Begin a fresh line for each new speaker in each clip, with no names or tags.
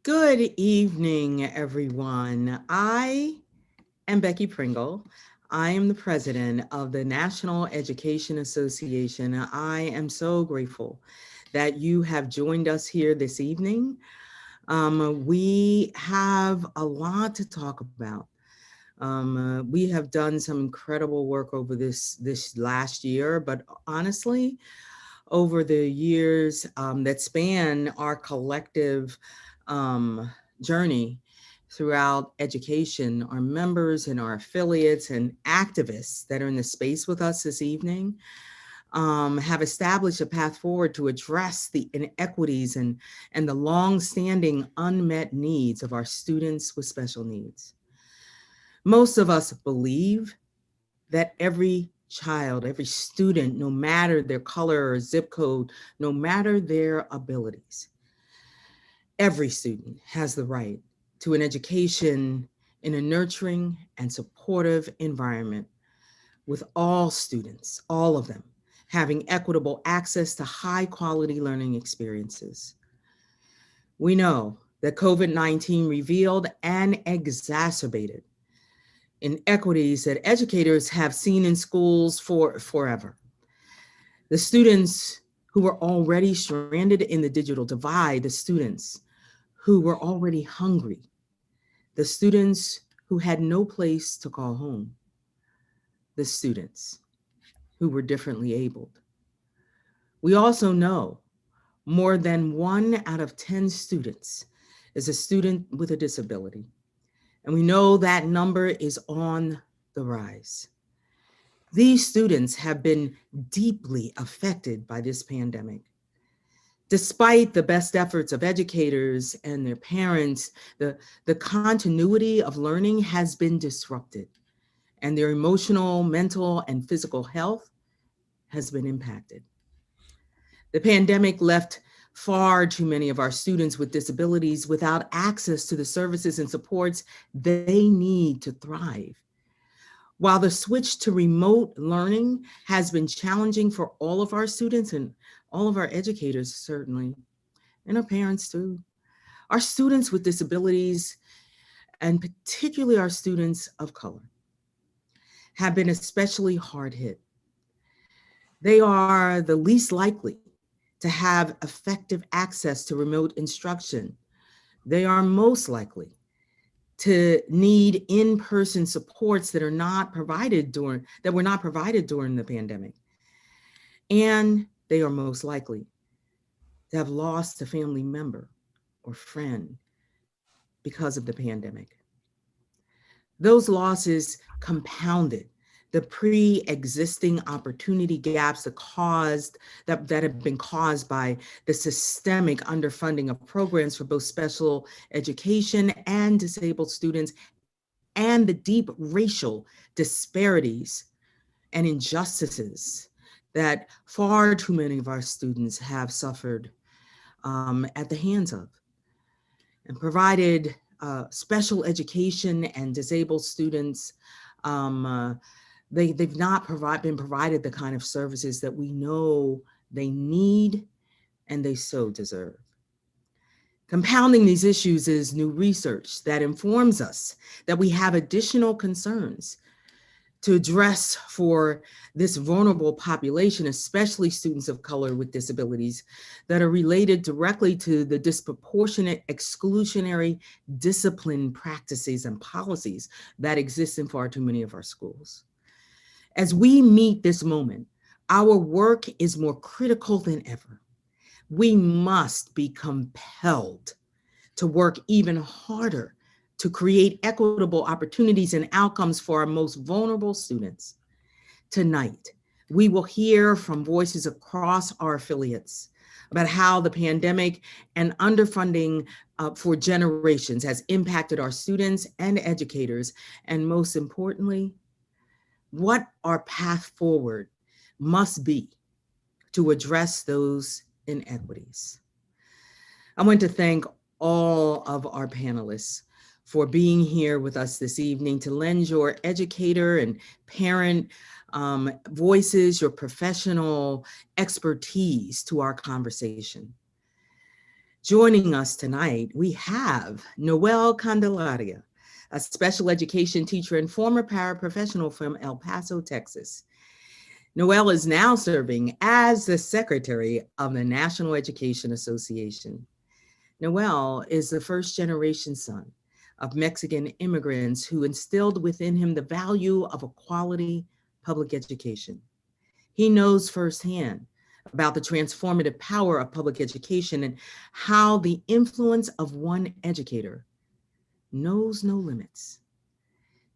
Good evening, everyone. I am Becky Pringle. I am the president of the National Education Association. I am so grateful that you have joined us here this evening. We have a lot to talk about. We have done some incredible work over this last year, but honestly, over the years that span our collective journey throughout education, our members and our affiliates and activists that are in the space with us this evening have established a path forward to address the inequities and the long-standing unmet needs of our students with special needs. Most of us believe that every child, every student, no matter their color or zip code, no matter their abilities, every student has the right to an education in a nurturing and supportive environment, with all students, all of them, having equitable access to high quality learning experiences. We know that COVID-19 revealed and exacerbated inequities that educators have seen in schools for forever. The students who were already stranded in the digital divide, the students who were already hungry, the students who had no place to call home, the students who were differently abled. We also know more than 1 out of 10 students is a student with a disability. And we know that number is on the rise. These students have been deeply affected by this pandemic. Despite the best efforts of educators and their parents, the continuity of learning has been disrupted, and their emotional, mental, and physical health has been impacted. The pandemic left far too many of our students with disabilities without access to the services and supports they need to thrive. While the switch to remote learning has been challenging for all of our students and all of our educators, certainly, and our parents too, our students with disabilities, and particularly our students of color, have been especially hard hit. They are the least likely to have effective access to remote instruction. They are most likely to need in-person supports that were not provided during the pandemic. And they are most likely to have lost a family member or friend because of the pandemic. Those losses compounded the pre-existing opportunity gaps that have been caused by the systemic underfunding of programs for both special education and disabled students, and the deep racial disparities and injustices that far too many of our students have suffered at the hands of. And provided special education and disabled students, they've not been provided the kind of services that we know they need and they so deserve. Compounding these issues is new research that informs us that we have additional concerns to address for this vulnerable population, especially students of color with disabilities, that are related directly to the disproportionate exclusionary discipline practices and policies that exist in far too many of our schools. As we meet this moment, our work is more critical than ever. We must be compelled to work even harder to create equitable opportunities and outcomes for our most vulnerable students. Tonight, we will hear from voices across our affiliates about how the pandemic and underfunding for generations has impacted our students and educators, and most importantly, what our path forward must be to address those inequities. I want to thank all of our panelists for being here with us this evening to lend your educator and parent voices, your professional expertise to our conversation. Joining us tonight, we have Noelle Candelaria, a special education teacher and former paraprofessional from El Paso, Texas. Noelle is now serving as the secretary of the National Education Association. Noelle is the first generation son of Mexican immigrants who instilled within him the value of a quality public education. He knows firsthand about the transformative power of public education and how the influence of one educator knows no limits.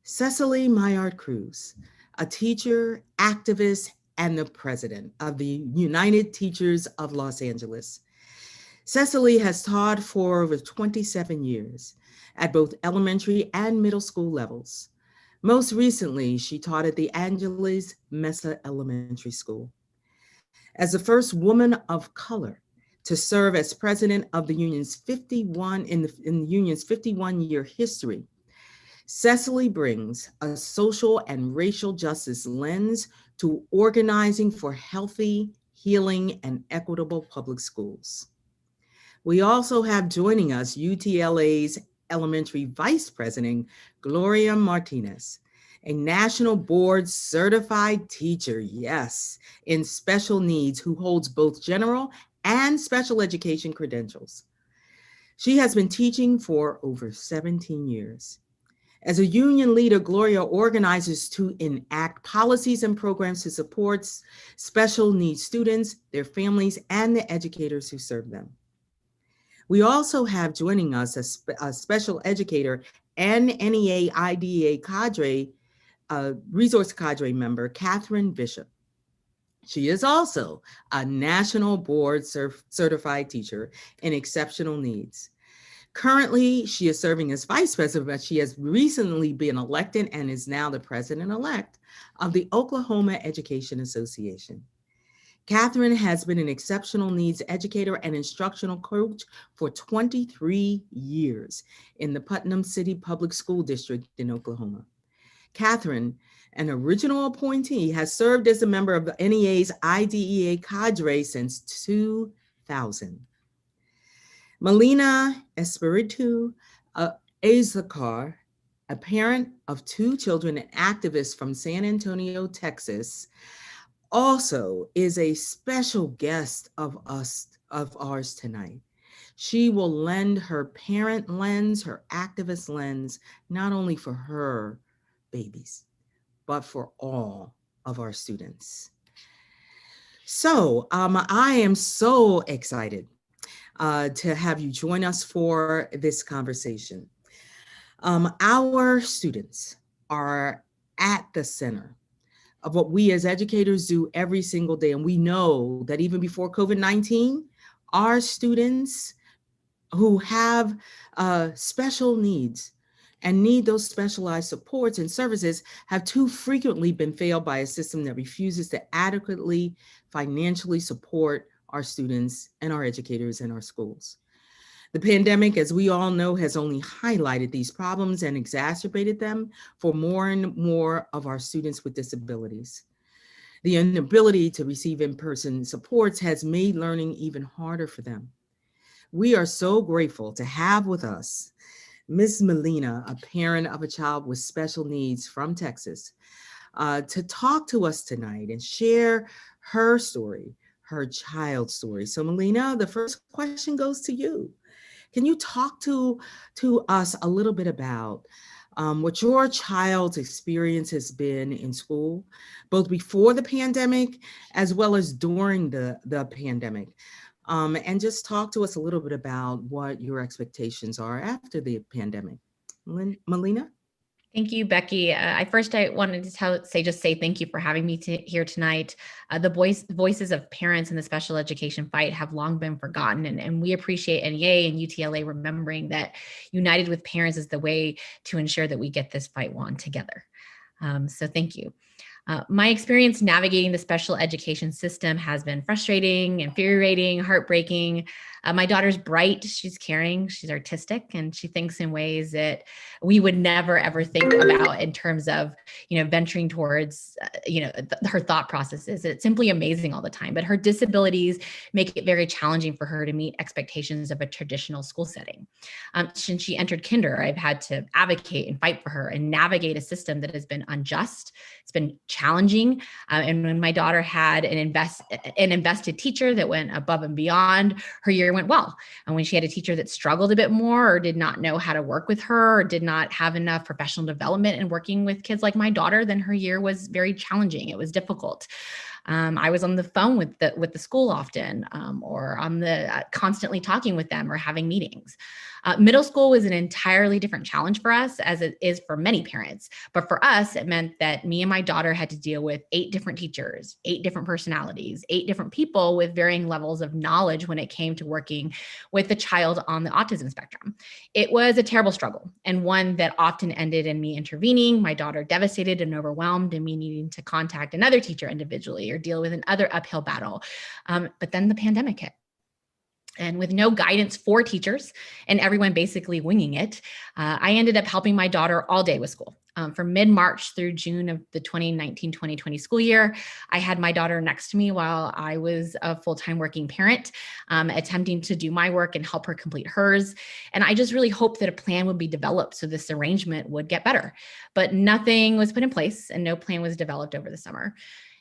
Cecily Mayard Cruz, a teacher, activist, and the president of the United Teachers of Los Angeles. Cecily has taught for over 27 years at both elementary and middle school levels. Most recently, she taught at the Angeles Mesa Elementary School. As the first woman of color to serve as president of the union's 51-year history, Cecily brings a social and racial justice lens to organizing for healthy, healing, and equitable public schools. We also have joining us UTLA's elementary vice president, Gloria Martinez, a national board certified teacher, yes, in special needs who holds both general and special education credentials. She has been teaching for over 17 years. As a union leader, Gloria organizes to enact policies and programs to support special needs students, their families, and the educators who serve them. We also have joining us a special educator and NEA IDEA cadre, resource cadre member, Catherine Bishop. She is also a national board certified teacher in exceptional needs. Currently, she is serving as vice president, but she has recently been elected and is now the president-elect of the Oklahoma Education Association. Catherine has been an exceptional needs educator and instructional coach for 23 years in the Putnam City Public School District in Oklahoma. Catherine, an original appointee, has served as a member of the NEA's IDEA cadre since 2000. Melina Espiritu Azacar, a parent of 2 children and activist from San Antonio, Texas, also is a special guest of ours tonight. She will lend her parent lens, her activist lens, not only for her babies, but for all of our students. So I am so excited to have you join us for this conversation. Our students are at the center of what we as educators do every single day. And we know that even before COVID-19, our students who have special needs and need those specialized supports and services have too frequently been failed by a system that refuses to adequately financially support our students and our educators in our schools. The pandemic, as we all know, has only highlighted these problems and exacerbated them for more and more of our students with disabilities. The inability to receive in-person supports has made learning even harder for them. We are so grateful to have with us Ms. Melina, a parent of a child with special needs from Texas, to talk to us tonight and share her story, her child's story. So Melina, the first question goes to you. Can you talk to us a little bit about what your child's experience has been in school, both before the pandemic as well as during the pandemic? And just talk to us a little bit about what your expectations are after the pandemic. Melina?
Thank you, Becky. I wanted to say thank you for having me here tonight. The voices of parents in the special education fight have long been forgotten, and we appreciate NEA and UTLA remembering that united with parents is the way to ensure that we get this fight won together. So thank you. My experience navigating the special education system has been frustrating, infuriating, heartbreaking. My daughter's bright, she's caring, she's artistic, and she thinks in ways that we would never ever think about in terms of, venturing towards, her thought processes. It's simply amazing all the time. But her disabilities make it very challenging for her to meet expectations of a traditional school setting. Since she entered kinder, I've had to advocate and fight for her and navigate a system that has been unjust. It's been challenging. And when my daughter had an invested teacher that went above and beyond, her year went well. And when she had a teacher that struggled a bit more or did not know how to work with her or did not have enough professional development in working with kids like my daughter, then her year was very challenging. It was difficult. I was on the phone with the school often, or on the constantly talking with them or having meetings. Middle school was an entirely different challenge for us, as it is for many parents. But for us, it meant that me and my daughter had to deal with 8 different teachers, 8 different personalities, 8 different people with varying levels of knowledge when it came to working with a child on the autism spectrum. It was a terrible struggle, and one that often ended in me intervening, my daughter devastated and overwhelmed, and me needing to contact another teacher individually or deal with another uphill battle. But then the pandemic hit. And with no guidance for teachers and everyone basically winging it, I ended up helping my daughter all day with school. From mid-March through June of the 2019-2020 school year, I had my daughter next to me while I was a full-time working parent, attempting to do my work and help her complete hers. And I just really hoped that a plan would be developed so this arrangement would get better. But nothing was put in place and no plan was developed over the summer.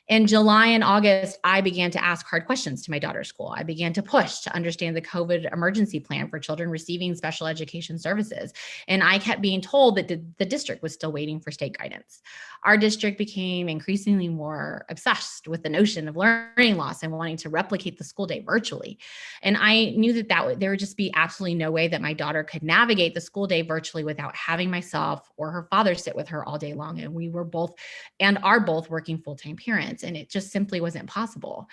In July and August, I began to ask hard questions to my daughter's school. I began to push to understand the COVID emergency plan for children receiving special education services. And I kept being told that the district was still waiting for state guidance. Our district became increasingly more obsessed with the notion of learning loss and wanting to replicate the school day virtually. And I knew that there would just be absolutely no way that my daughter could navigate the school day virtually without having myself or her father sit with her all day long. And we were both and are both working full-time parents. And it just simply wasn't possible.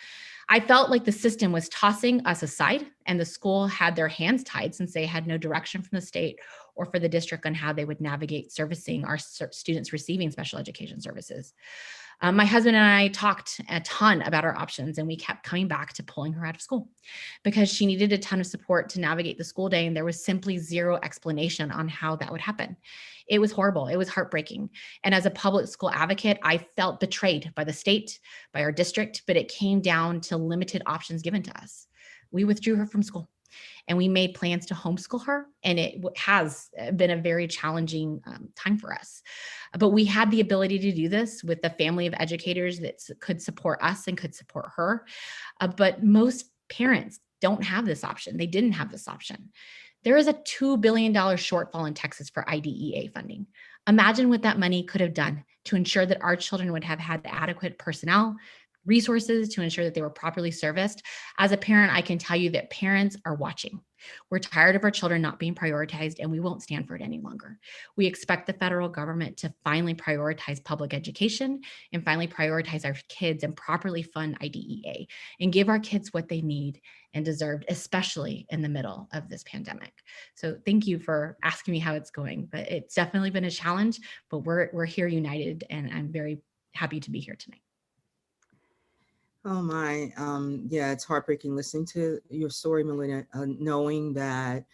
I felt like the system was tossing us aside and the school had their hands tied since they had no direction from the state or for the district on how they would navigate servicing our students receiving special education services. My husband and I talked a ton about our options, and we kept coming back to pulling her out of school because she needed a ton of support to navigate the school day, and there was simply zero explanation on how that would happen. It was horrible. It was heartbreaking. And as a public school advocate, I felt betrayed by the state, by our district, but it came down to limited options given to us. We withdrew her from school. And we made plans to homeschool her. And it has been a very challenging time for us. But we had the ability to do this with a family of educators that could support us and could support her. But most parents don't have this option. They didn't have this option. There is a $2 billion shortfall in Texas for IDEA funding. Imagine what that money could have done to ensure that our children would have had adequate personnel, resources to ensure that they were properly serviced. As a parent, I can tell you that parents are watching. We're tired of our children not being prioritized, and we won't stand for it any longer. We expect the federal government to finally prioritize public education and finally prioritize our kids and properly fund IDEA and give our kids what they need and deserved, especially in the middle of this pandemic. So thank you for asking me how it's going, but it's definitely been a challenge, but we're here united, and I'm very happy to be here tonight.
Oh my, yeah, it's heartbreaking listening to your story, Melina, knowing that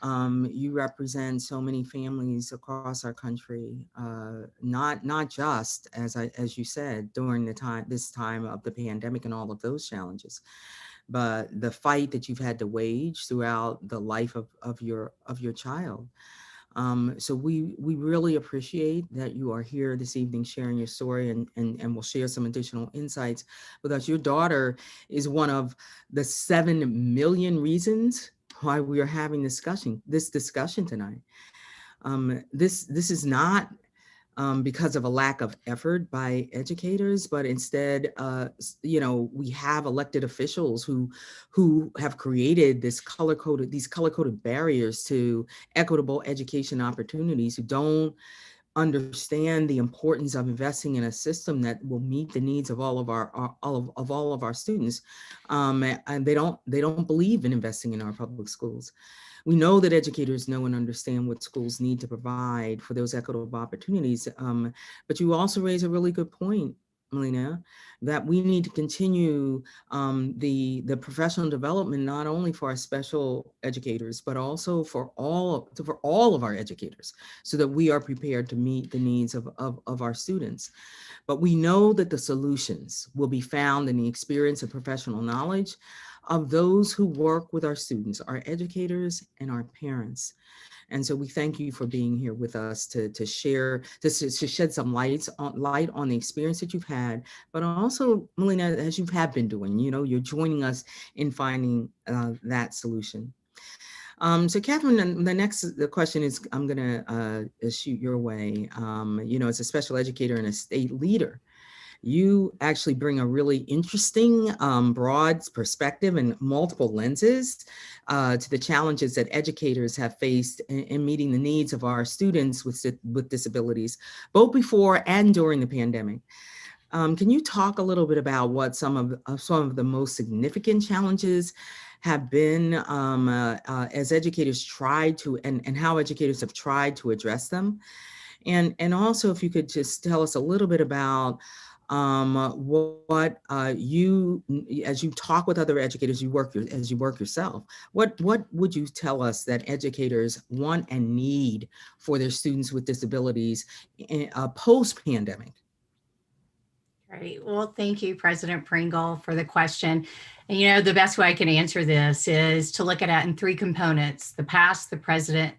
you represent so many families across our country, not just as you said during this time of the pandemic and all of those challenges, but the fight that you've had to wage throughout the life of your child. So we really appreciate that you are here this evening sharing your story, and we'll share some additional insights, because your daughter is one of the 7 million reasons why we are having this discussion tonight. This is not because of a lack of effort by educators, but instead, we have elected officials who have created these color-coded barriers to equitable education opportunities, who don't understand the importance of investing in a system that will meet the needs of all of our students, and they don't believe in investing in our public schools. We know that educators know and understand what schools need to provide for those equitable opportunities, but you also raise a really good point, Melina, that we need to continue the professional development, not only for our special educators, but also for all of our educators, so that we are prepared to meet the needs of our students. But we know that the solutions will be found in the experience and professional knowledge of those who work with our students, our educators and our parents. And so we thank you for being here with us to share, to shed some light on the experience that you've had, but also, Melina, as you have been doing, you're joining us in finding that solution. So Catherine, the question is, I'm gonna shoot your way. As a special educator and a state leader, you actually bring a really interesting, broad perspective and multiple lenses to the challenges that educators have faced in meeting the needs of our students with disabilities, both before and during the pandemic. Can you talk a little bit about what some of the most significant challenges have been as educators tried to, and how educators have tried to address them? And also, if you could just tell us a little bit about what you, as you talk with other educators, as you work yourself, what would you tell us that educators want and need for their students with disabilities post-pandemic?
Great. Well, thank you, President Pringle, for the question. And the best way I can answer this is to look at it in three components: the past, the present,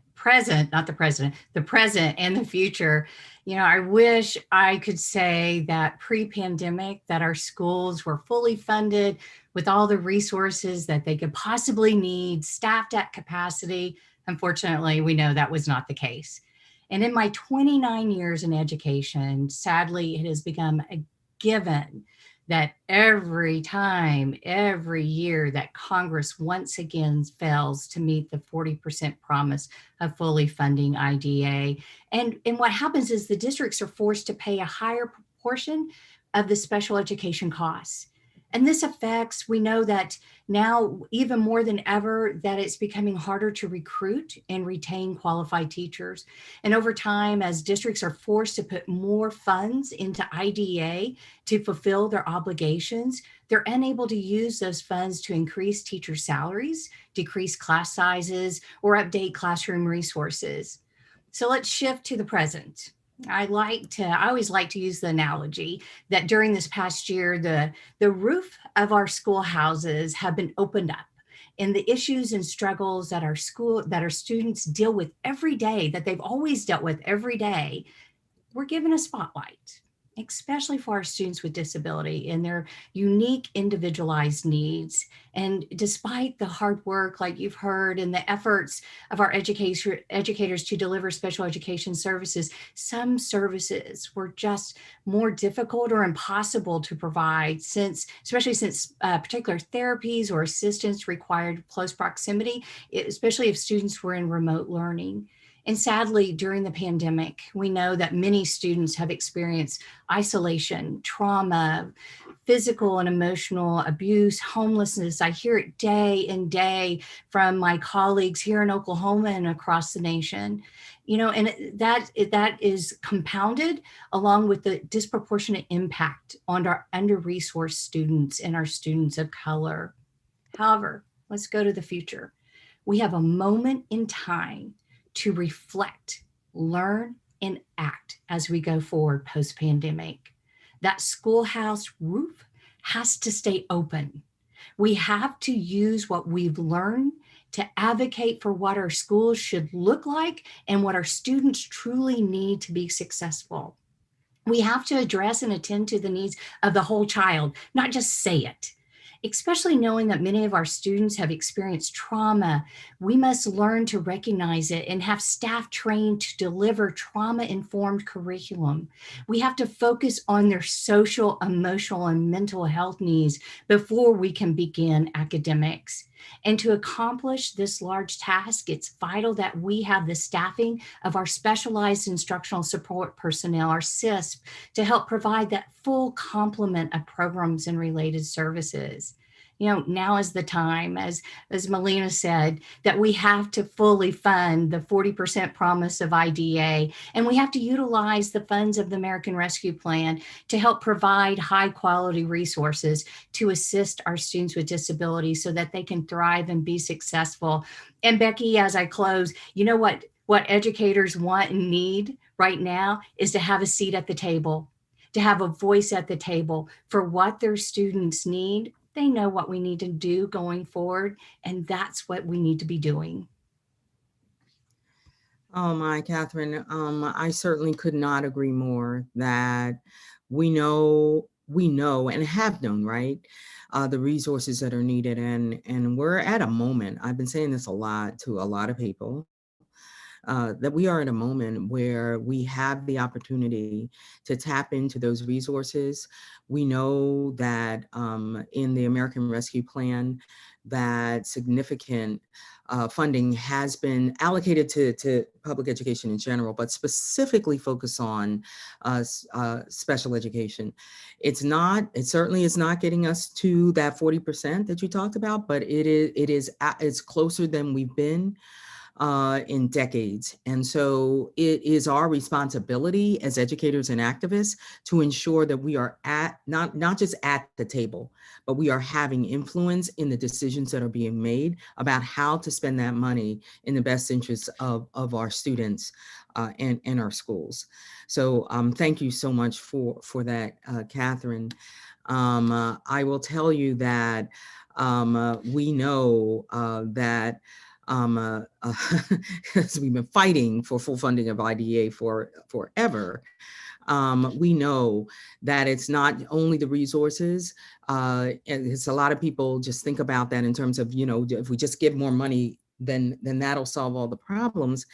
and the future. I wish I could say that pre-pandemic that our schools were fully funded with all the resources that they could possibly need, staffed at capacity. Unfortunately, we know that was not the case. And in my 29 years in education, sadly, it has become a given that every year that Congress once again fails to meet the 40% promise of fully funding IDA. And what happens is the districts are forced to pay a higher proportion of the special education costs. And this affects, we know that now even more than ever, that it's becoming harder to recruit and retain qualified teachers. And over time, as districts are forced to put more funds into IDA to fulfill their obligations, they're unable to use those funds to increase teacher salaries, decrease class sizes, or update classroom resources. So let's shift to the present. I always like to use the analogy that during this past year, the roof of our schoolhouses have been opened up, and the issues and struggles that our students deal with every day, that they've always dealt with every day, we're given a spotlight, especially for our students with disability and their unique individualized needs. And despite the hard work, like you've heard, and the efforts of our educators to deliver special education services, some services were just more difficult or impossible to provide, especially since particular therapies or assistance required close proximity, especially if students were in remote learning. And sadly, during the pandemic, we know that many students have experienced isolation, trauma, physical and emotional abuse, homelessness. I hear it day and day from my colleagues here in Oklahoma and across the nation. And that is compounded along with the disproportionate impact on our under-resourced students and our students of color. However, let's go to the future. We have a moment in time to reflect, learn, and act as we go forward post-pandemic. That schoolhouse roof has to stay open. We have to use what we've learned to advocate for what our schools should look like and what our students truly need to be successful. We have to address and attend to the needs of the whole child, not just say it. Especially knowing that many of our students have experienced trauma, we must learn to recognize it and have staff trained to deliver trauma-informed curriculum. We have to focus on their social, emotional, and mental health needs before we can begin academics. And to accomplish this large task, it's vital that we have the staffing of our specialized instructional support personnel, our CISP, to help provide that full complement of programs and related services. now is the time, as Melina said, that we have to fully fund the 40% promise of IDA, and we have to utilize the funds of the American Rescue Plan to help provide high quality resources to assist our students with disabilities so that they can thrive and be successful. And Becky, as I close, what educators want and need right now is to have a seat at the table, to have a voice at the table for what their students need. They know what we need to do going forward, and that's what we need to be doing.
Oh my, Catherine, I certainly could not agree more that we know and have known, right? The resources that are needed, and we're at a moment, I've been saying this a lot to a lot of people, that we are in a moment where we have the opportunity to tap into those resources. We know that in the American Rescue Plan, that significant funding has been allocated to public education in general, but specifically focus on special education. It certainly is not getting us to that 40% that you talked about, but it's closer than we've been in decades. And so it is our responsibility as educators and activists to ensure that we are not just at the table, but we are having influence in the decisions that are being made about how to spend that money in the best interest of our students and our schools. So thank you so much for that, Catherine. I will tell you that we know that because we've been fighting for full funding of IDA for forever. We know that it's not only the resources. It's a lot of people just think about that in terms of, if we just give more money, then that'll solve all the problems.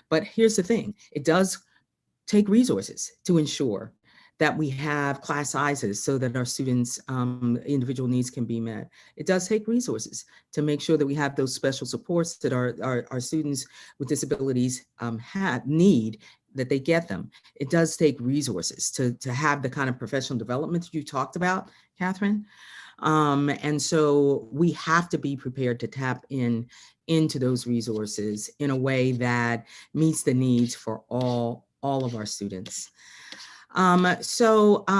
But here's the thing: it does take resources to ensure that we have class sizes so that our students' individual needs can be met. It does take resources to make sure that we have those special supports that our students with disabilities need, that they get them. It does take resources to have the kind of professional development that you talked about, Catherine. And so we have to be prepared to tap into those resources in a way that meets the needs for all of our students. Cecily,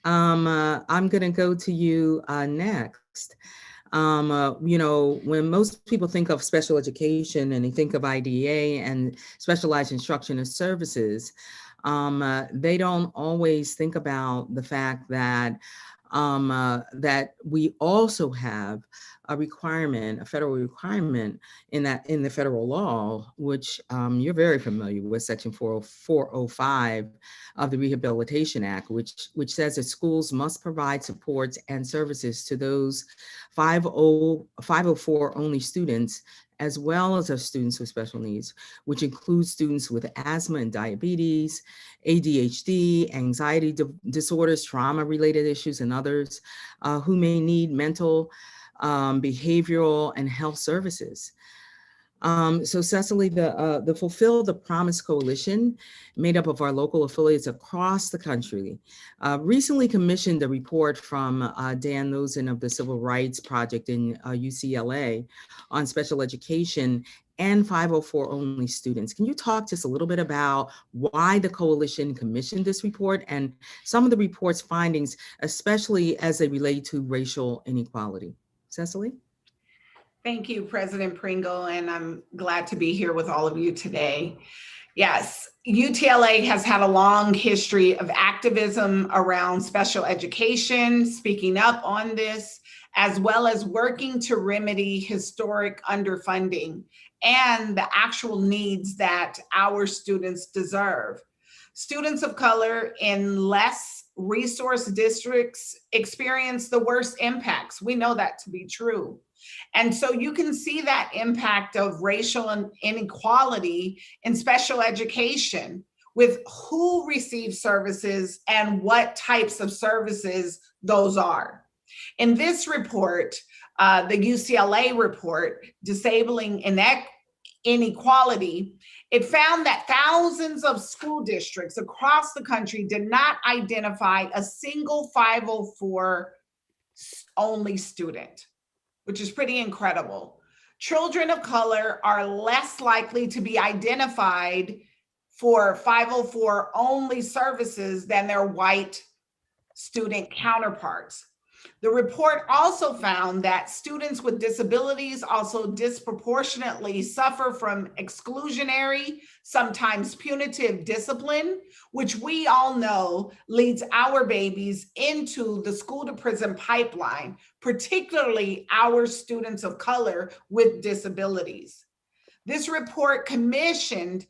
I'm going to go to you next. When most people think of special education and they think of IDA and specialized instruction and services, they don't always think about the fact that that we also have a federal requirement in the federal law, which you're very familiar with, Section 405 of the Rehabilitation Act, which says that schools must provide supports and services to those 504 only students, as well as our students with special needs, which includes students with asthma and diabetes, ADHD, anxiety disorders, trauma-related issues, and others who may need mental, behavioral, and health services. So Cecily, the Fulfill the Promise Coalition, made up of our local affiliates across the country, recently commissioned a report from Dan Lozen of the Civil Rights Project in UCLA on special education and 504 only students. Can you talk just a little bit about why the coalition commissioned this report and some of the report's findings, especially as they relate to racial inequality? Cecily?
Thank you, President Pringle, and I'm glad to be here with all of you today. Yes, UTLA has had a long history of activism around special education, speaking up on this, as well as working to remedy historic underfunding and the actual needs that our students deserve. Students of color in less resource districts experience the worst impacts. We know that to be true. And so you can see that impact of racial inequality in special education with who receives services and what types of services those are. In this report, the UCLA report, Disabling Inequality, it found that thousands of school districts across the country did not identify a single 504 only student, which is pretty incredible. Children of color are less likely to be identified for 504 only services than their white student counterparts. The report also found that students with disabilities also disproportionately suffer from exclusionary, sometimes punitive discipline, which we all know leads our babies into the school to prison pipeline, particularly our students of color with disabilities. This report commissioned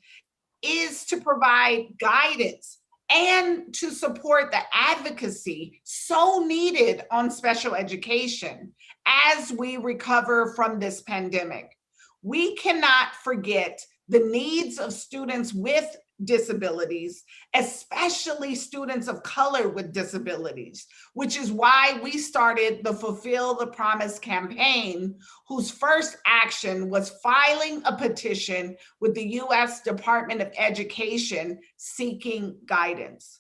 is to provide guidance and to support the advocacy so needed on special education as we recover from this pandemic. We cannot forget the needs of students with disabilities, especially students of color with disabilities, which is why we started the Fulfill the Promise campaign, whose first action was filing a petition with the U.S. Department of Education seeking guidance.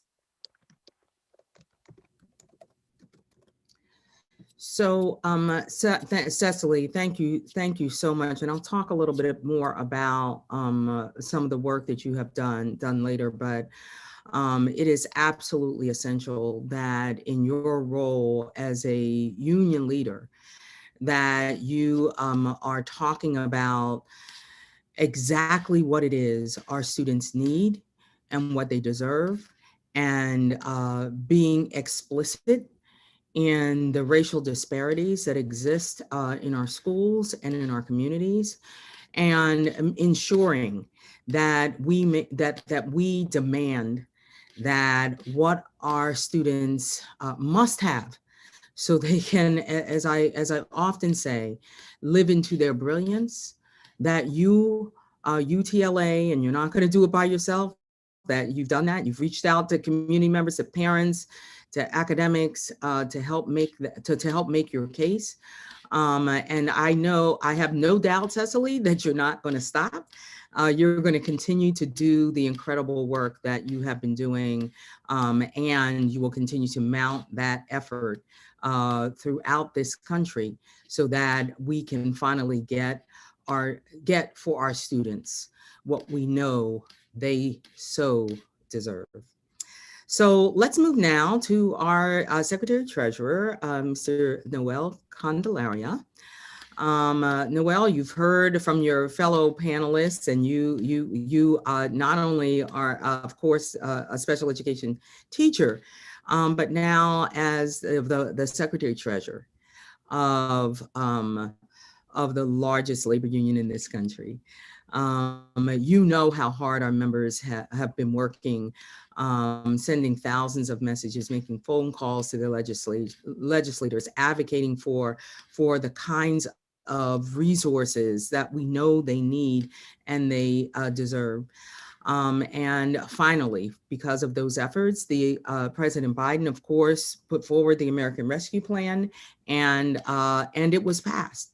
So, Cecily, thank you so much. And I'll talk a little bit more about some of the work that you have done later, but it is absolutely essential that in your role as a union leader, that you are talking about exactly what it is our students need and what they deserve, and being explicit in the racial disparities that exist in our schools and in our communities, and ensuring that we demand that what our students must have, so they can, as I often say, live into their brilliance. That you, UTLA, and you're not going to do it by yourself, that you've done that. You've reached out to community members, to parents, to academics, to help make your case. And I have no doubt, Cecily, that you're not going to stop. You're going to continue to do the incredible work that you have been doing, and you will continue to mount that effort throughout this country, so that we can finally get for our students what we know they so deserve. So let's move now to our Secretary Treasurer, Mr. Noel Candelaria. Noel, you've heard from your fellow panelists, and you not only are, of course, a special education teacher, but now as the Secretary Treasurer of the largest labor union in this country. You know how hard our members have been working, sending thousands of messages, making phone calls to their legislators, advocating for the kinds of resources that we know they need and they deserve. And finally, because of those efforts, the President Biden, of course, put forward the American Rescue Plan, and it was passed.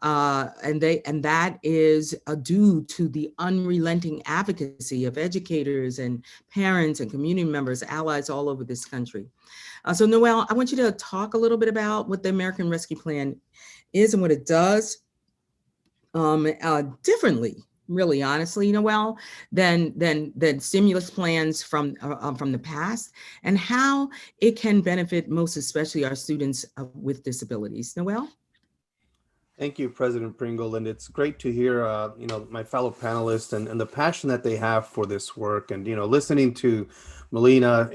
And that is due to the unrelenting advocacy of educators and parents and community members, allies all over this country. So Noel, I want you to talk a little bit about what the American Rescue Plan is and what it does differently, really honestly, Noel, than stimulus plans from the past, and how it can benefit most especially our students with disabilities. Noel?
Thank you, President Pringle, and it's great to hear, my fellow panelists and the passion that they have for this work. And, listening to Melina,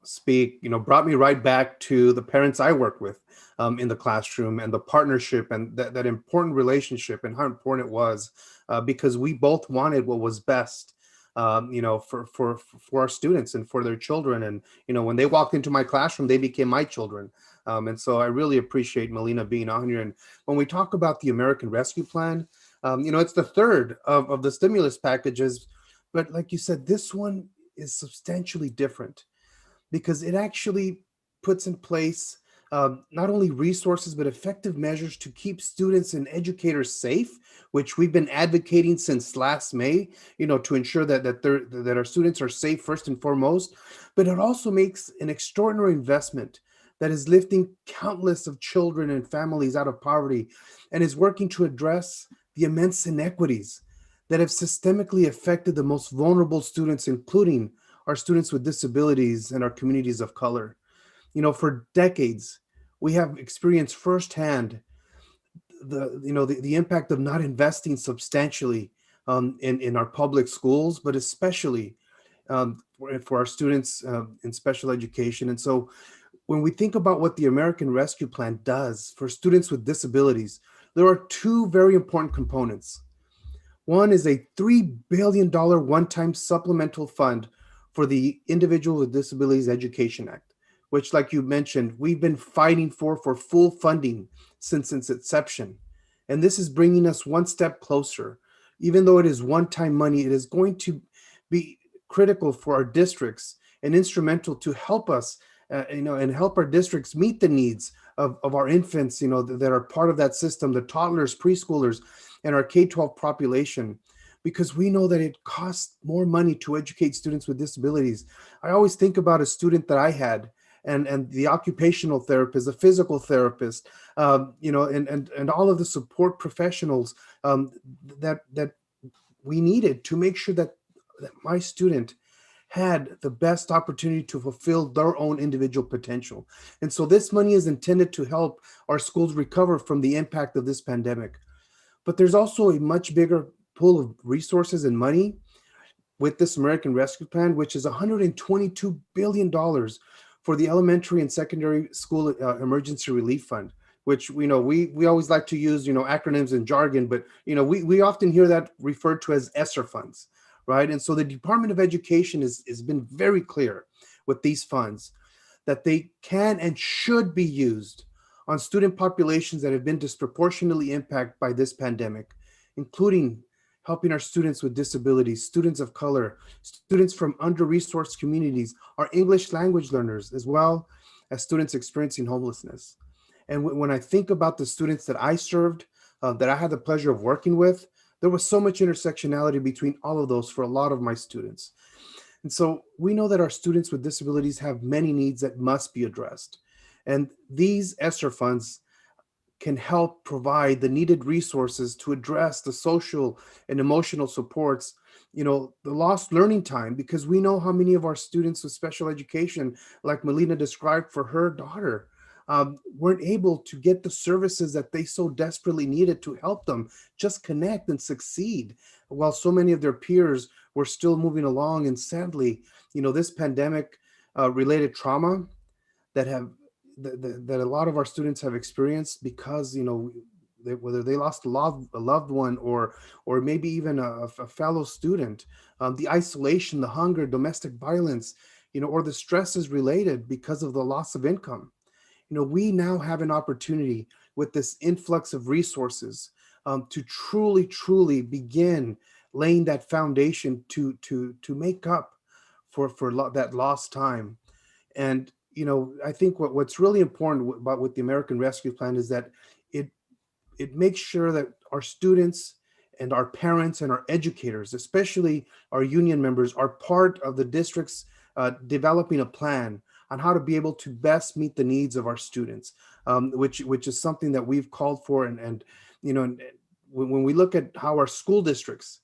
speak, brought me right back to the parents I work with in the classroom, and the partnership and that important relationship, and how important it was because we both wanted what was best, for our students and for their children. And, when they walked into my classroom, they became my children. And so I really appreciate Melina being on here. And when we talk about the American Rescue Plan, it's the third of the stimulus packages. But like you said, this one is substantially different because it actually puts in place not only resources, but effective measures to keep students and educators safe, which we've been advocating since last May, to ensure that our students are safe first and foremost. But it also makes an extraordinary investment that is lifting countless of children and families out of poverty and is working to address the immense inequities that have systemically affected the most vulnerable students, including our students with disabilities and our communities of color. For decades, we have experienced firsthand the impact of not investing substantially in our public schools, but especially for our students in special education. And so when we think about what the American Rescue Plan does for students with disabilities, there are two very important components. One is a $3 billion one-time supplemental fund for the Individual with Disabilities Education Act, which, like you mentioned, we've been fighting for full funding since its inception. And this is bringing us one step closer. Even though it is one-time money, it is going to be critical for our districts and instrumental to help us, and help our districts meet the needs of our infants, that are part of that system, the toddlers, preschoolers, and our K-12 population, because we know that it costs more money to educate students with disabilities. I always think about a student that I had, and the occupational therapist, the physical therapist, and all of the support professionals that we needed to make sure that my student had the best opportunity to fulfill their own individual potential. And so this money is intended to help our schools recover from the impact of this pandemic. But there's also a much bigger pool of resources and money with this American Rescue Plan, which is $122 billion for the elementary and secondary school emergency relief fund, which we always like to use acronyms and jargon, but we often hear that referred to as ESSER funds, right? And so the Department of Education has been very clear with these funds that they can and should be used on student populations that have been disproportionately impacted by this pandemic, including helping our students with disabilities, students of color, students from under-resourced communities, our English language learners, as well as students experiencing homelessness. And when I think about the students that I served, that I had the pleasure of working with, there was so much intersectionality between all of those for a lot of my students. And so we know that our students with disabilities have many needs that must be addressed. And these ESSER funds can help provide the needed resources to address the social and emotional supports, the lost learning time, because we know how many of our students with special education, like Melina described for her daughter, weren't able to get the services that they so desperately needed to help them just connect and succeed, while so many of their peers were still moving along. And sadly, this pandemic related trauma that a lot of our students have experienced because, whether they lost a loved one or maybe even a fellow student, the isolation, the hunger, domestic violence, or the stresses related because of the loss of income. We now have an opportunity with this influx of resources to truly begin laying that foundation to make up for that lost time. And I think what's really important about with the American Rescue Plan is that it makes sure that our students and our parents and our educators, especially our union members, are part of the district's developing a plan on how to be able to best meet the needs of our students, which is something that we've called for. And when we look at how our school districts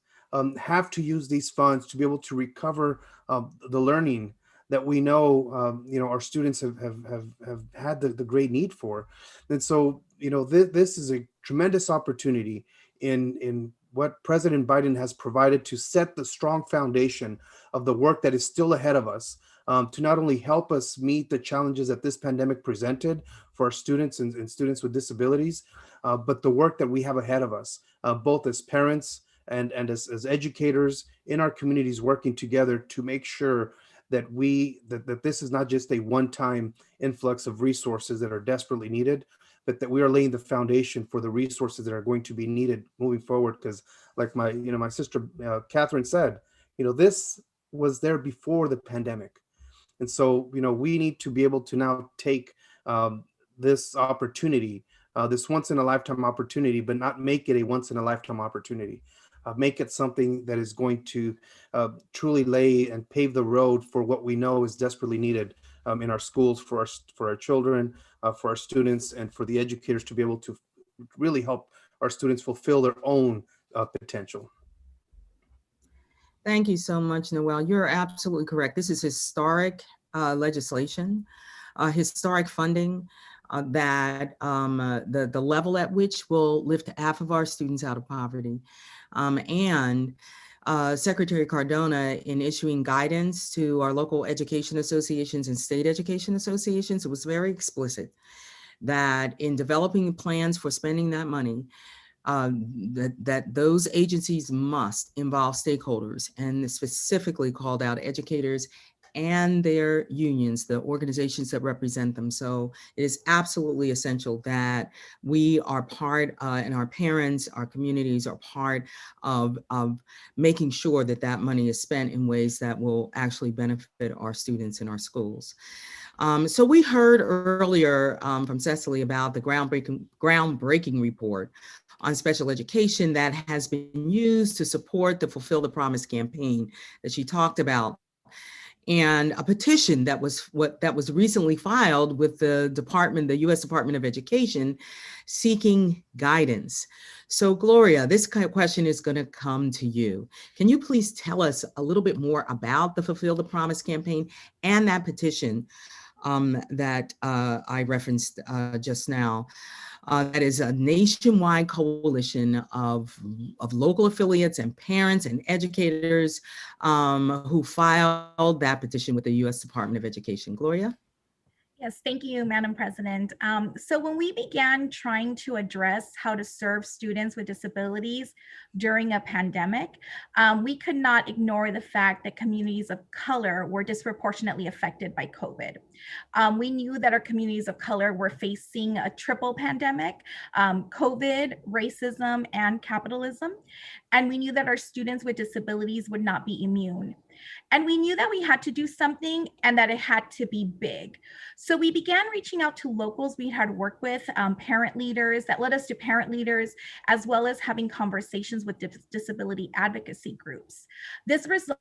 have to use these funds to be able to recover the learning that we know, our students have had the great need for. And so, this is a tremendous opportunity in what President Biden has provided to set the strong foundation of the work that is still ahead of us, to not only help us meet the challenges that this pandemic presented for our students and students with disabilities, but the work that we have ahead of us, both as parents and as educators in our communities, working together to make sure that that this is not just a one-time influx of resources that are desperately needed, but that we are laying the foundation for the resources that are going to be needed moving forward. Because like my sister Catherine said, this was there before the pandemic. And so, we need to be able to now take this opportunity, this once in a lifetime opportunity, but not make it a once in a lifetime opportunity. Make it something that is going to truly lay and pave the road for what we know is desperately needed in our schools for our children, for our students, and for the educators to be able to really help our students fulfill their own potential.
Thank you so much, Noel. You're absolutely correct. This is historic legislation, historic funding that the level at which will lift half of our students out of poverty. And Secretary Cardona, in issuing guidance to our local education associations and state education associations, it was very explicit that in developing plans for spending that money, that those agencies must involve stakeholders, and specifically called out educators and their unions, the organizations that represent them. So it is absolutely essential that we are part, and our parents, our communities are part of making sure that that money is spent in ways that will actually benefit our students in our schools. So we heard earlier from Cecily about the groundbreaking report on special education that has been used to support the Fulfill the Promise campaign that she talked about, and a petition that was recently filed with the U.S. Department of Education, seeking guidance. So Gloria, this kind of question is going to come to you. Can you please tell us a little bit more about the Fulfill the Promise campaign and that petition that I referenced just now? That is a nationwide coalition of local affiliates and parents and educators who filed that petition with the U.S. Department of Education. Gloria?
Yes, thank you, Madam President. So when we began trying to address how to serve students with disabilities during a pandemic, we could not ignore the fact that communities of color were disproportionately affected by COVID. We knew that our communities of color were facing a triple pandemic, COVID, racism, and capitalism. And we knew that our students with disabilities would not be immune. And we knew that we had to do something and that it had to be big. So we began reaching out to locals we had worked with, parent leaders, that led us to parent leaders, as well as having conversations with disability advocacy groups. This resulted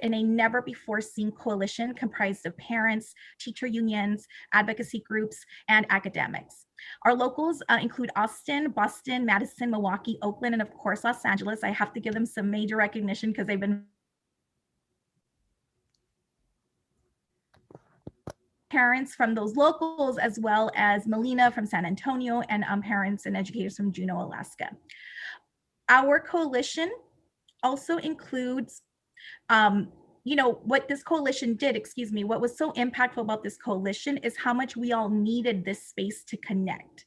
in a never before seen coalition comprised of parents, teacher unions, advocacy groups, and academics. Our locals include Austin, Boston, Madison, Milwaukee, Oakland, and of course, Los Angeles. I have to give them some major recognition because they've been parents from those locals, as well as Melina from San Antonio, and parents and educators from Juneau, Alaska. Our coalition also includes what this coalition did, what was so impactful about this coalition is how much we all needed this space to connect.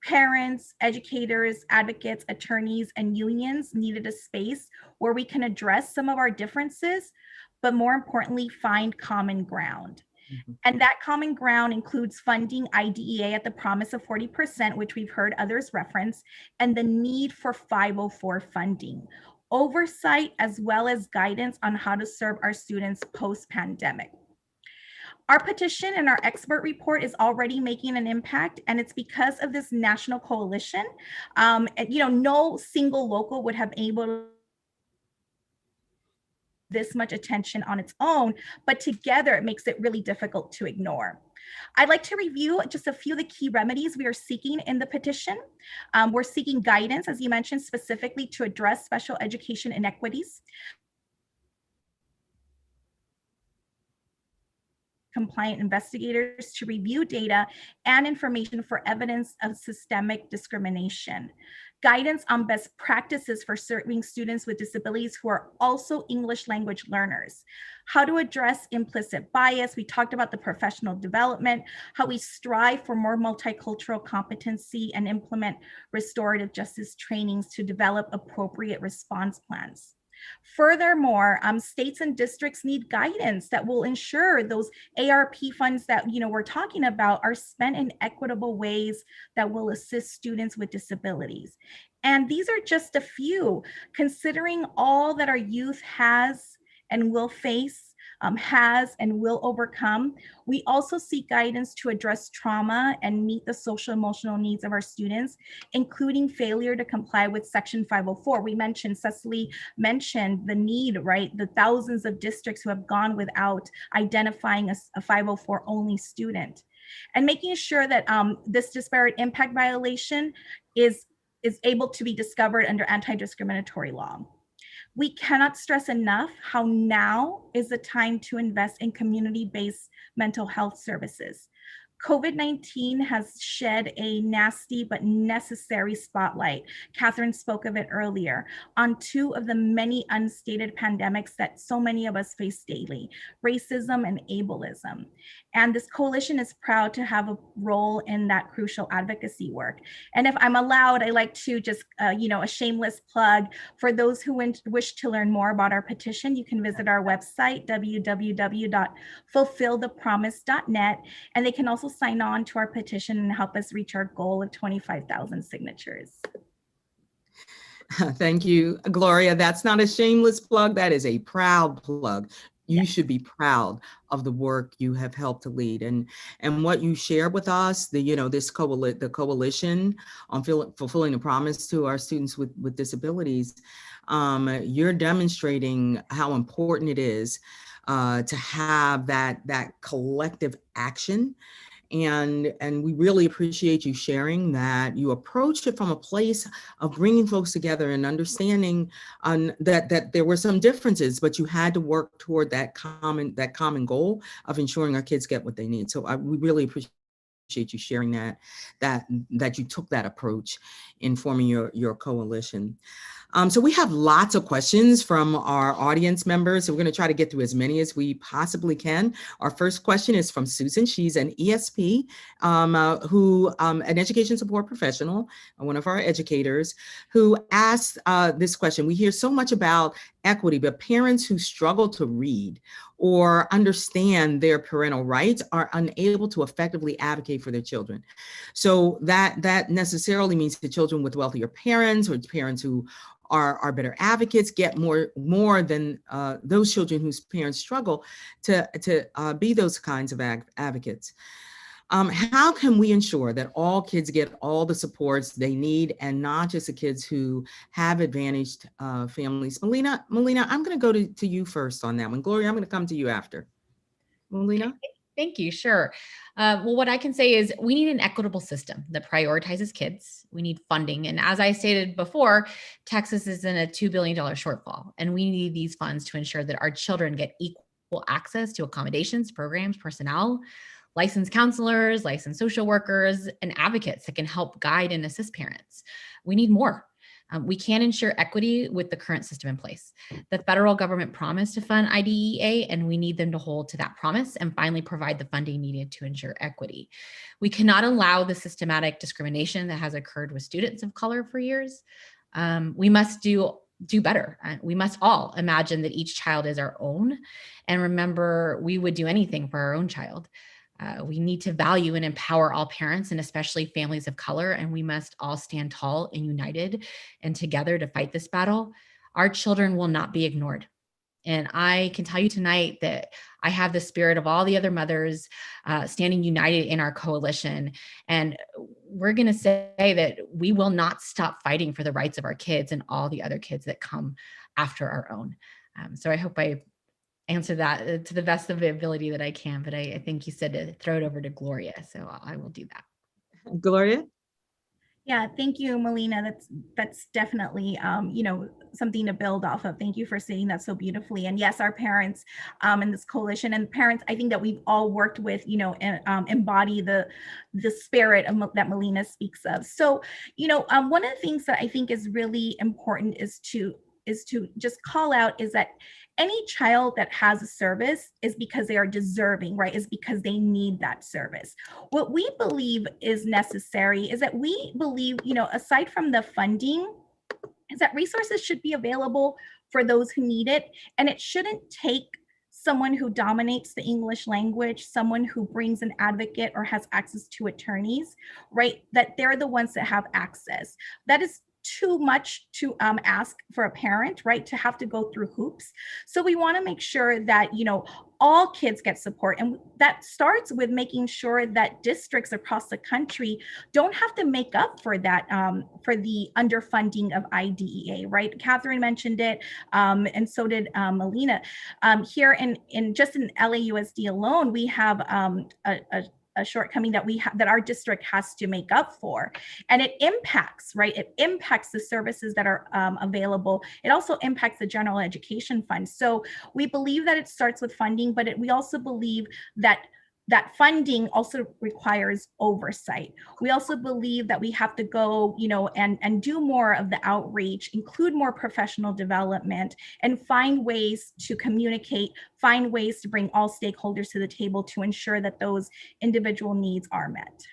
Parents, educators, advocates, attorneys, and unions needed a space where we can address some of our differences, but more importantly, find common ground. Mm-hmm. And that common ground includes funding IDEA at the promise of 40%, which we've heard others reference, and the need for 504 funding, oversight, as well as guidance on how to serve our students post-pandemic. Our petition and our expert report is already making an impact, and it's because of this national coalition. No single local would have able this much attention on its own, but together it makes it really difficult to ignore. I'd like to review just a few of the key remedies we are seeking in the petition. We're seeking guidance, as you mentioned, specifically to address special education inequities, compliant investigators to review data and information for evidence of systemic discrimination, guidance on best practices for serving students with disabilities who are also English language learners, how to address implicit bias. We talked about the professional development, how we strive for more multicultural competency and implement restorative justice trainings to develop appropriate response plans. Furthermore, states and districts need guidance that will ensure those ARP funds that we're talking about are spent in equitable ways that will assist students with disabilities. And these are just a few, considering all that our youth has and will face has and will overcome. We also seek guidance to address trauma and meet the social emotional needs of our students, including failure to comply with Section 504. We mentioned, Cecily mentioned the need, right? The thousands of districts who have gone without identifying a 504 only student. And making sure that this disparate impact violation is able to be discovered under anti-discriminatory law. We cannot stress enough how now is the time to invest in community-based mental health services. COVID-19 has shed a nasty but necessary spotlight, Catherine spoke of it earlier, on two of the many unstated pandemics that so many of us face daily, racism and ableism. And this coalition is proud to have a role in that crucial advocacy work. And if I'm allowed, I like to just, a shameless plug for those who wish to learn more about our petition. You can visit our website, www.fulfillthepromise.net, and they can also sign on to our petition and help us reach our goal of 25,000 signatures.
Thank you, Gloria. That's not a shameless plug. That is a proud plug. You should be proud of the work you have helped to lead, and what you share with us. The coalition on fulfilling the promise to our students with disabilities. You're demonstrating how important it is to have that collective action. And we really appreciate you sharing that. You approached it from a place of bringing folks together and understanding that there were some differences, but you had to work toward that common goal of ensuring our kids get what they need. So we really appreciate you sharing that you took that approach in forming your coalition. So we have lots of questions from our audience members. So we're going to try to get through as many as we possibly can. Our first question is from Susan. She's an ESP, an education support professional, one of our educators, who asked this question. We hear so much about equity, but parents who struggle to read or understand their parental rights are unable to effectively advocate for their children. So that necessarily means the children with wealthier parents or parents who are better advocates get more than those children whose parents struggle to be those kinds of advocates. How can we ensure that all kids get all the supports they need, and not just the kids who have advantaged families? Melina, I'm going to go to you first on that one. Gloria, I'm going to come to you after. Melina?
Thank you. Sure. Well, what I can say is we need an equitable system that prioritizes kids. We need funding. And as I stated before, Texas is in a $2 billion shortfall, and we need these funds to ensure that our children get equal access to accommodations, programs, personnel, licensed counselors, licensed social workers, and advocates that can help guide and assist parents. We need more. We can ensure equity with the current system in place. The federal government promised to fund IDEA, and we need them to hold to that promise and finally provide the funding needed to ensure equity. We cannot allow the systematic discrimination that has occurred with students of color for years. We must do better. We must all imagine that each child is our own, and remember, we would do anything for our own child. We need to value and empower all parents, and especially families of color, and we must all stand tall and united and together to fight this battle. Our children will not be ignored. And I can tell you tonight that I have the spirit of all the other mothers standing united in our coalition. And we're going to say that we will not stop fighting for the rights of our kids and all the other kids that come after our own. So I hope I answer that to the best of the ability that I can, but I think you said to throw it over to Gloria, so I will do that.
Gloria?
Yeah, thank you, Melina. That's definitely something to build off of. Thank you for saying that so beautifully. And yes, our parents in this coalition, and parents, I think that we've all worked with, embody the spirit that Melina speaks of. So, one of the things that I think is really important is to just call out is that any child that has a service is because they are deserving, right? Is because they need that service. What we believe is necessary is that we believe, aside from the funding, is that resources should be available for those who need it. And it shouldn't take someone who dominates the English language, someone who brings an advocate or has access to attorneys, right? That they're the ones that have access. That is too much to ask for a parent, right, to have to go through hoops. So we want to make sure that, all kids get support. And that starts with making sure that districts across the country don't have to make up for that, for the underfunding of IDEA, right? Catherine mentioned it, and so did Melina. Here in just in LAUSD alone, we have a shortcoming that our district has to make up for. And it impacts, right? It impacts the services that are available. It also impacts the general education fund. So we believe that it starts with funding, but we also believe that funding also requires oversight. We also believe that we have to go, and do more of the outreach, include more professional development, and find ways to communicate, find ways to bring all stakeholders to the table to ensure that those individual needs are met.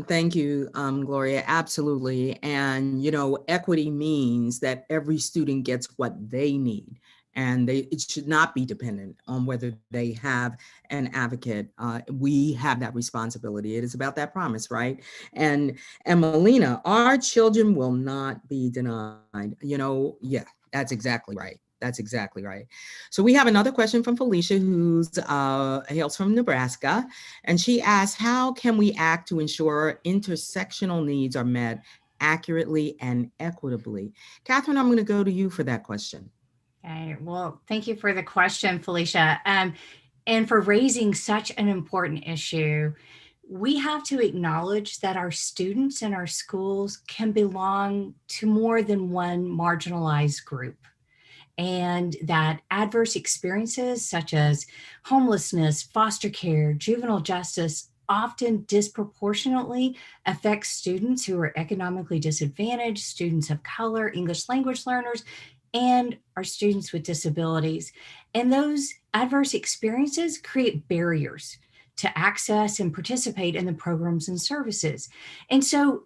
Thank you, Gloria. Absolutely. And, equity means that every student gets what they need. And it should not be dependent on whether they have an advocate. We have that responsibility. It is about that promise, right? And Melina, our children will not be denied. Yeah, that's exactly right. That's exactly right. So we have another question from Felicia, who's hails from Nebraska. And she asks, how can we act to ensure intersectional needs are met accurately and equitably? Catherine, I'm going to go to you for that question.
Okay, well, thank you for the question, Felicia, and for raising such an important issue. We have to acknowledge that our students in our schools can belong to more than one marginalized group, and that adverse experiences such as homelessness, foster care, juvenile justice often disproportionately affect students who are economically disadvantaged, students of color, English language learners, and our students with disabilities. And those adverse experiences create barriers to access and participate in the programs and services. And so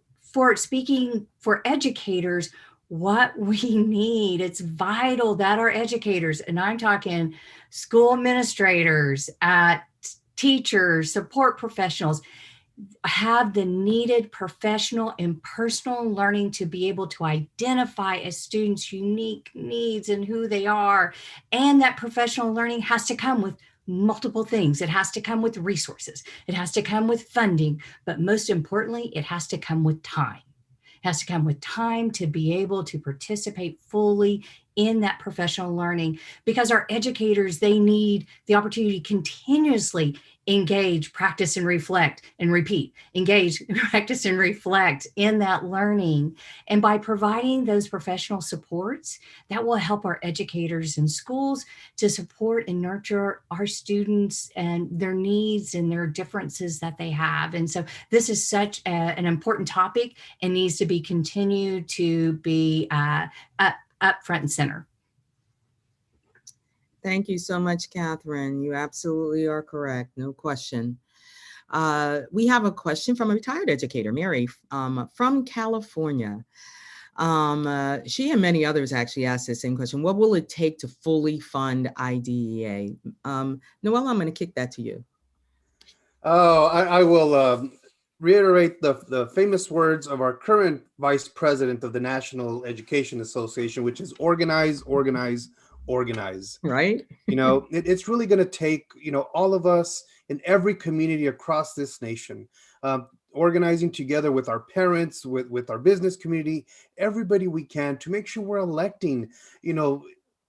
speaking for educators, what we need, it's vital that our educators, and I'm talking school administrators, teachers, support professionals, have the needed professional and personal learning to be able to identify a student's unique needs and who they are. And that professional learning has to come with multiple things. It has to come with resources. It has to come with funding, but most importantly, it has to come with time. It has to come with time to be able to participate fully in that professional learning, because our educators, they need the opportunity to continuously engage, practice, and reflect and repeat, engage, practice, and reflect in that learning. And by providing those professional supports, that will help our educators in schools to support and nurture our students and their needs and their differences that they have. And so this is such an important topic and needs to be continued to be up front and center.
Thank you so much, Catherine. You absolutely are correct. No question. We have a question from a retired educator, Mary, from California. She and many others actually asked the same question. What will it take to fully fund IDEA? Noelle, I'm going to kick that to you.
Oh, I will reiterate the famous words of our current vice president of the National Education Association, which is organize, organize, organize.
Right.
It's really going to take, all of us in every community across this nation, organizing together with our parents, with our business community, everybody we can, to make sure we're electing,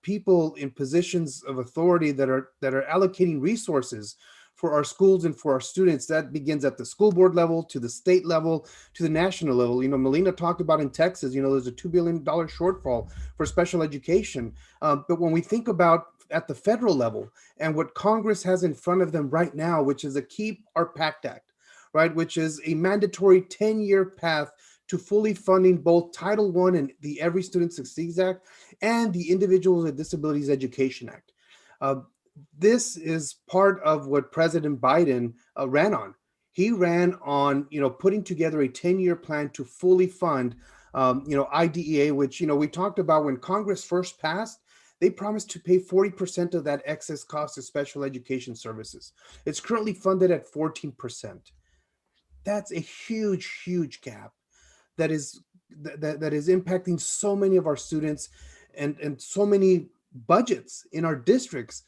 people in positions of authority that are allocating resources for our schools and for our students. That begins at the school board level, to the state level, to the national level. Melina talked about in Texas, there's a $2 billion shortfall for special education. But when we think about at the federal level and what Congress has in front of them right now, which is a Keep Our PACT Act, right, which is a mandatory 10-year path to fully funding both Title I and the Every Student Succeeds Act and the Individuals with Disabilities Education Act. This is part of what President Biden ran on. He ran on, putting together a 10-year plan to fully fund, IDEA, which, we talked about when Congress first passed. They promised to pay 40% of that excess cost of special education services. It's currently funded at 14%. That's a huge, huge gap that is that is impacting so many of our students and so many budgets in our districts,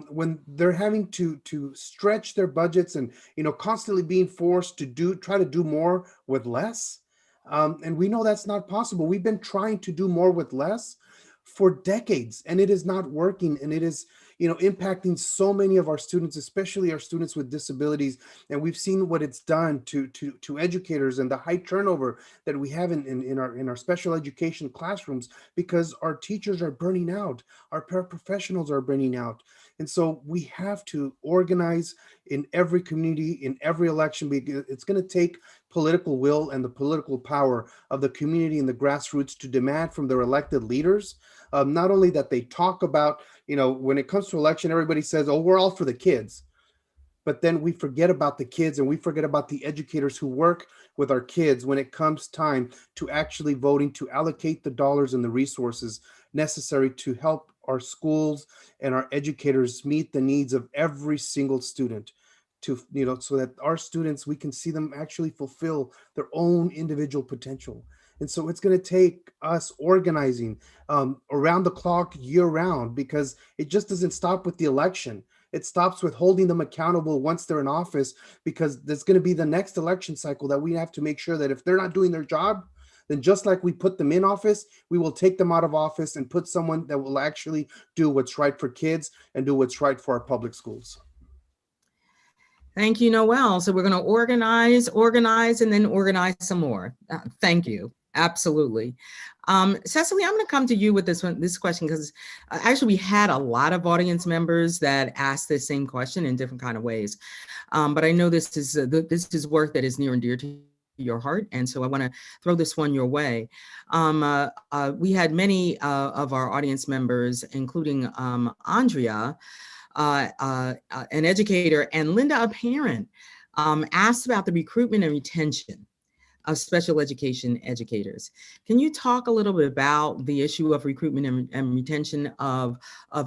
when they're having to stretch their budgets and constantly being forced to try to do more with less. And we know that's not possible. We've been trying to do more with less for decades, and it is not working, and it is impacting so many of our students, especially our students with disabilities. And we've seen what it's done to educators and the high turnover that we have in our special education classrooms, because our teachers are burning out, our paraprofessionals are burning out. And so we have to organize in every community, in every election, because it's going to take political will and the political power of the community and the grassroots to demand from their elected leaders, not only that they talk about, when it comes to election, everybody says, oh, we're all for the kids. But then we forget about the kids, and we forget about the educators who work with our kids when it comes time to actually voting to allocate the dollars and the resources necessary to help our schools and our educators meet the needs of every single student, to so that our students, we can see them actually fulfill their own individual potential. And so it's going to take us organizing around the clock, year round, because it just doesn't stop with the election. It stops with holding them accountable once they're in office, because there's going to be the next election cycle that we have to make sure that if they're not doing their job, then just like we put them in office, we will take them out of office and put someone that will actually do what's right for kids and do what's right for our public schools.
Thank you, Noel. So we're going to organize, and then organize some more. Thank you. Absolutely. Cecily, I'm going to come to you with this question, because actually we had a lot of audience members that asked the same question in different kind of ways. But I know this is work that is near and dear to your heart, and so I want to throw this one your way. We had many of our audience members, including Andrea, an educator, and Linda, a parent, asked about the recruitment and retention of special education educators. Can you talk a little bit about the issue of recruitment and retention of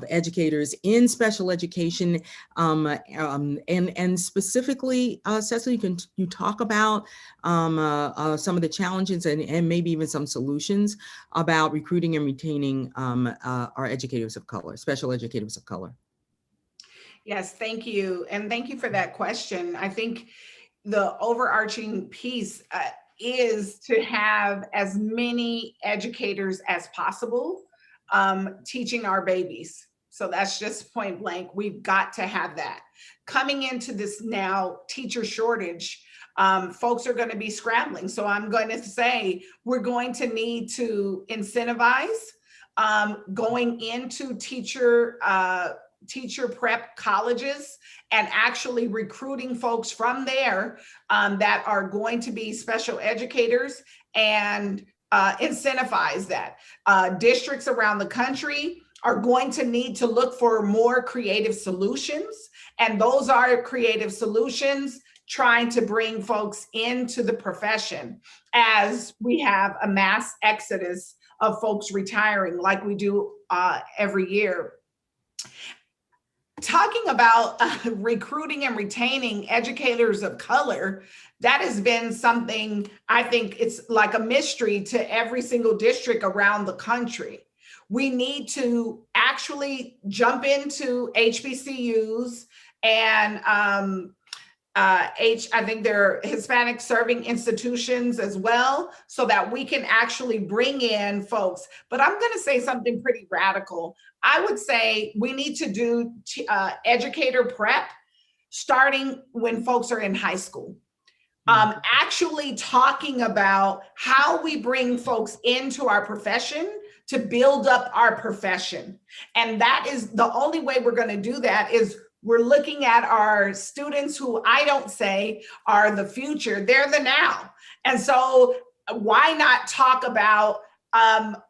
educators in special education? And specifically, Cecily, can you talk about some of the challenges and maybe even some solutions about recruiting and retaining our educators of color, special educators of color?
Yes, thank you. And thank you for that question. I think the overarching piece is to have as many educators as possible teaching our babies. So that's just point blank. We've got to have that. Coming into this now teacher shortage, folks are going to be scrambling. So I'm going to say we're going to need to incentivize going into teacher prep colleges and actually recruiting folks from there that are going to be special educators, and incentivize that. Districts around the country are going to need to look for more creative solutions, and those are creative solutions trying to bring folks into the profession, as we have a mass exodus of folks retiring like we do every year. Talking about recruiting and retaining educators of color, that has been something, I think it's like a mystery to every single district around the country. We need to actually jump into HBCUs and I think they're Hispanic serving institutions as well, so that we can actually bring in folks. But I'm going to say something pretty radical. I would say we need to do educator prep starting when folks are in high school. Actually talking about how we bring folks into our profession to build up our profession. And that is the only way we're going to do that, is we're looking at our students who I don't say are the future, they're the now. And so why not talk about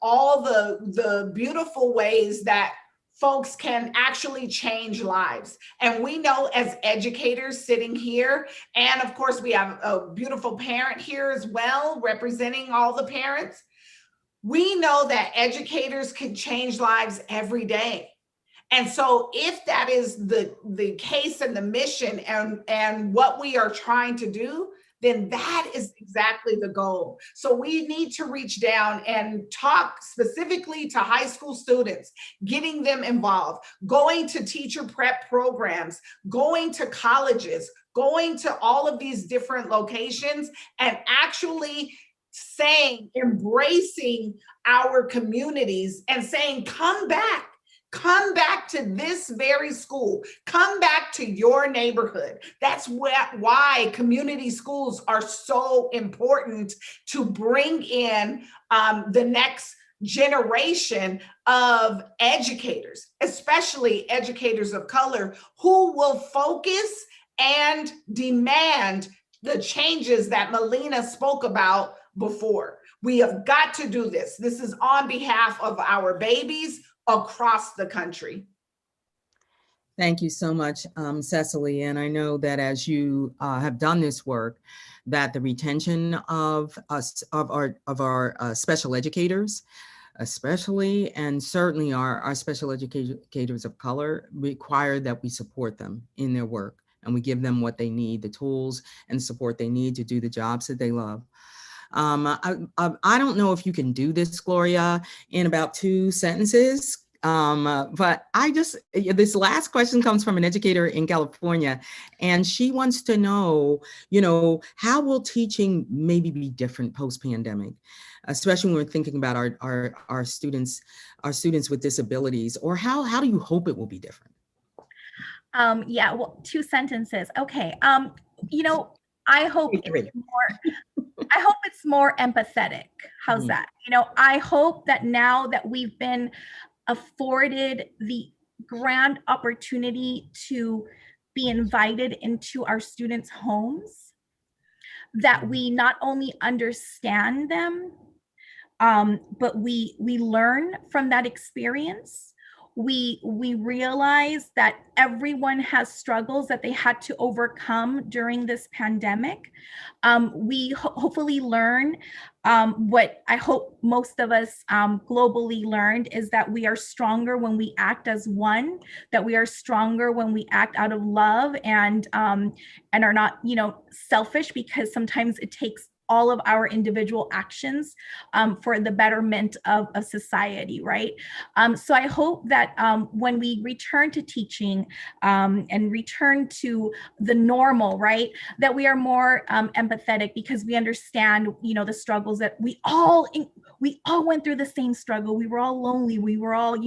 all the beautiful ways that folks can actually change lives. And we know as educators sitting here, and of course we have a beautiful parent here as well, representing all the parents. We know that educators can change lives every day. And so if that is the case and the mission and what we are trying to do, then that is exactly the goal. So we need to reach down and talk specifically to high school students, getting them involved, going to teacher prep programs, going to colleges, going to all of these different locations and actually saying, embracing our communities and saying, come back to this very school, come back to your neighborhood. That's why community schools are so important, to bring in the next generation of educators, especially educators of color, who will focus and demand the changes that Melina spoke about before. We have got to do this. This is on behalf of our babies across the country.
Thank you so much, Cecily. And I know that as you have done this work, that the retention of our special educators, especially, and certainly our special educators of color, require that we support them in their work and we give them what they need, the tools and support they need to do the jobs that they love. I don't know if you can do this, Gloria, in about 2 sentences, but this last question comes from an educator in California, and she wants to know, how will teaching maybe be different post-pandemic, especially when we're thinking about our students with disabilities, or how do you hope it will be different?
Yeah, well, 2 sentences. Okay. I hope it's more empathetic. How's that? I hope that now that we've been afforded the grand opportunity to be invited into our students' homes, that we not only understand them, but we learn from that experience. We realize that everyone has struggles that they had to overcome during this pandemic. We hopefully learn what I hope most of us globally learned is that we are stronger when we act as one, that we are stronger when we act out of love and are not, selfish, because sometimes it takes all of our individual actions for the betterment of society, right? So I hope that when we return to teaching and return to the normal, right, that we are more empathetic, because we understand, the struggles that we all went through the same struggle. We were all lonely. We were all,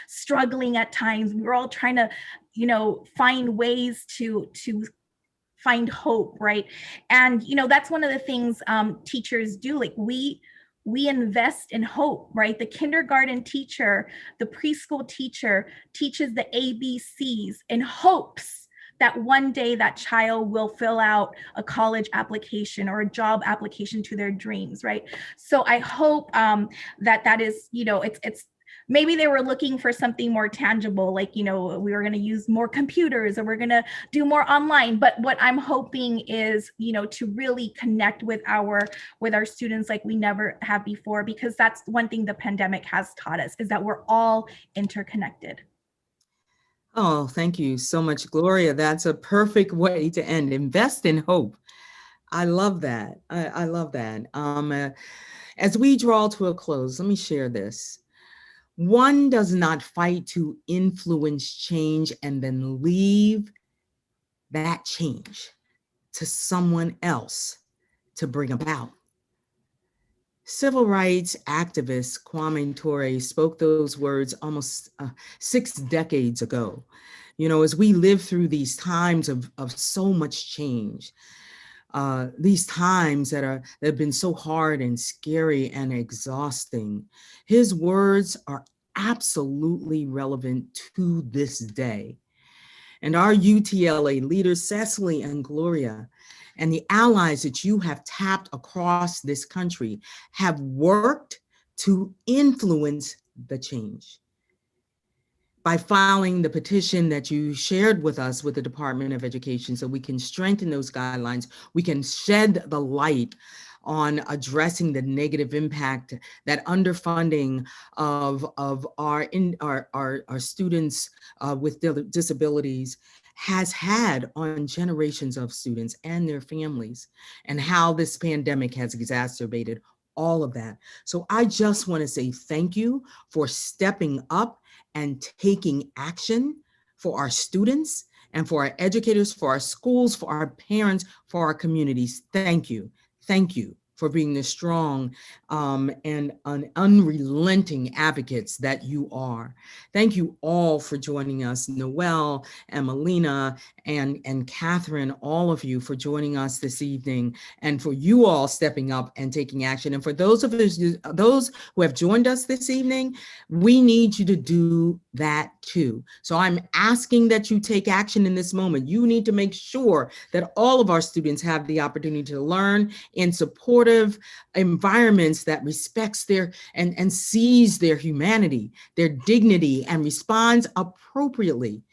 struggling at times. We were all trying to, find ways to find hope, right? And that's one of the things teachers do. Like we invest in hope, right? The kindergarten teacher, the preschool teacher teaches the ABCs in hopes that one day that child will fill out a college application or a job application to their dreams, right? So I hope that is, it's maybe they were looking for something more tangible, like, we were going to use more computers or we're going to do more online. But what I'm hoping is, to really connect with our students like we never have before, because that's one thing the pandemic has taught us, is that we're all interconnected.
Oh, thank you so much, Gloria. That's a perfect way to end. Invest in hope. I love that. I love that. As we draw to a close, let me share this. One does not fight to influence change and then leave that change to someone else to bring about. Civil rights activist Kwame Ture spoke those words almost 6 decades ago. As we live through these times of so much change, these times that have been so hard and scary and exhausting, his words are absolutely relevant to this day. And our UTLA leaders, Cecily and Gloria, and the allies that you have tapped across this country have worked to influence the change. By filing the petition that you shared with us with the Department of Education, so we can strengthen those guidelines, we can shed the light on addressing the negative impact that underfunding of our students with disabilities has had on generations of students and their families, and how this pandemic has exacerbated all of that. So I just want to say thank you for stepping up and taking action for our students and for our educators, for our schools, for our parents, for our communities. Thank you. Thank you for being the strong and unrelenting advocates that you are. Thank you all for joining us, Noelle and Melina and Catherine, all of you for joining us this evening, and for you all stepping up and taking action. And for those of us, those who have joined us this evening, we need you to do that too. So I'm asking that you take action in this moment. You need to make sure that all of our students have the opportunity to learn in supportive environments that respects their and sees their humanity, their dignity, and responds appropriately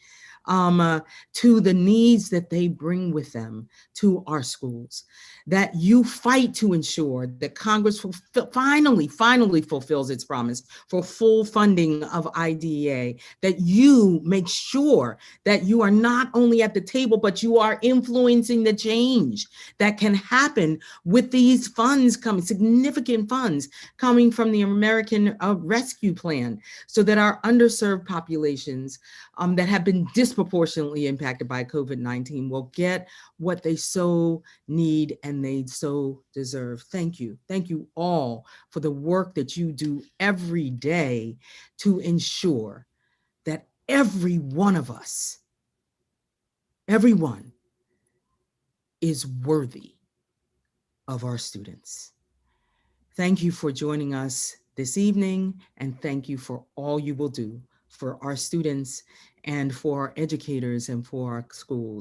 to the needs that they bring with them to our schools. That you fight to ensure that Congress finally fulfills its promise for full funding of IDEA, that you make sure that you are not only at the table, but you are influencing the change that can happen with these funds coming, significant funds coming from the American Rescue Plan, so that our underserved populations that have been disproportionately impacted by COVID-19 will get what they so need and they so deserve. Thank you. Thank you all for the work that you do every day to ensure that every one of us, everyone, is worthy of our students. Thank you for joining us this evening, and thank you for all you will do for our students and for our educators and for our schools.